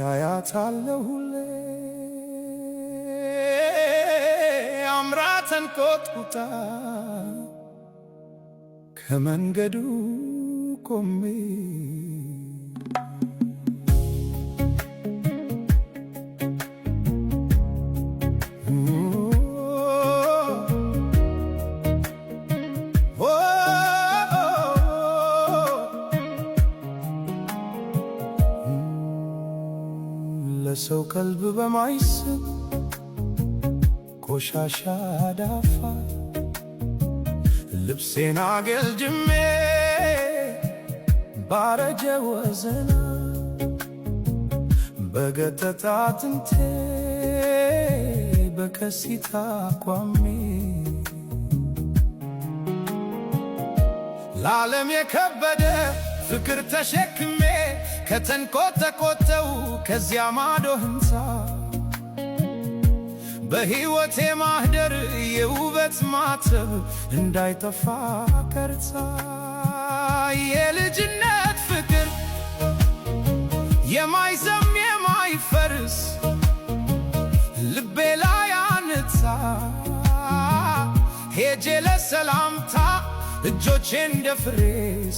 አያታለሁ ሁሌ አምራ ተንቆጥቁጣ ከመንገዱ ቆሜ ለሰው ቀልብ በማይስብ ቆሻሻ ዳፋ ልብሴን አገልድሜ ባረጀ ወዘና በገጠጣ አጥንቴ በከሲታ አቋሜ ለዓለም የከበደ ፍቅር ተሸክሜ ከተንቆጠቆጠው ከዚያ ማዶ ሕንፃ በሕይወቴ ማህደር የውበት ማተብ እንዳይጠፋ ቀርጻ የልጅነት ፍቅር የማይዘም የማይፈርስ ልቤ ላይ አንጻ ሄጄ ለሰላምታ እጆቼን ደፍሬ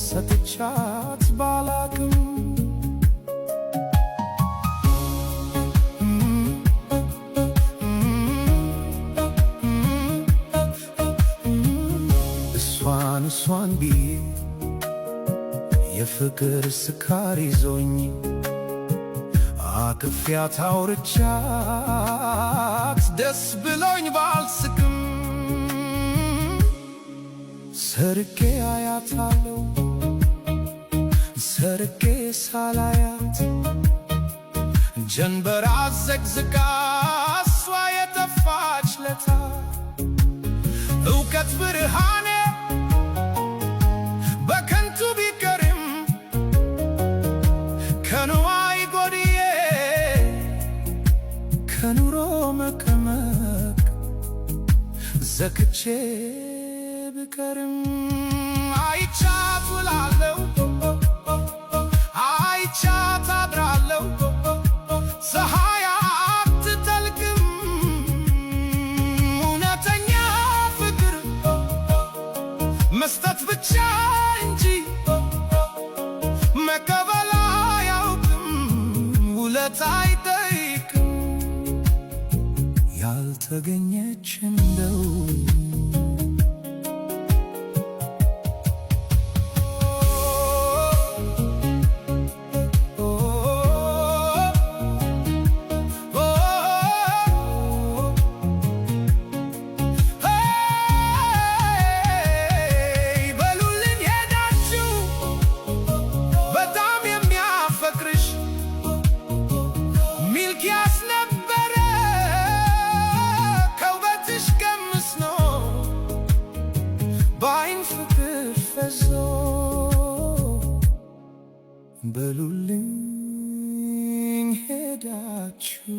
ሰጥቻት ባላቅም እሷን ብዬ የፍቅር ስካር ይዞኝ አቅፌያት አውርቻት ደስ ብሎኝ ባልስቅም ሰርቄ አያታለሁ ሰርቄ ሳላያት ጀንበር አዘግዝጋ እሷ የጠፋች ለታ እውቀት ብርሃኔ በከንቱ ቢቀርም ከንዋይ ጎድዬ ከኑሮ መቀመቅ ዘክቼ ብቀርም አይቻት ውላለሁ አይቻት አድራለሁ ፀሐይ አትጠልቅም እውነተኛ ፍቅር መስጠት ብቻ እንጂ መቀበል አያውቅም ውለታ አይጠይቅም ያልተገኘች እንደው በአይን ፍቅር ፈዞ በሉልኝ ሄዳችሁ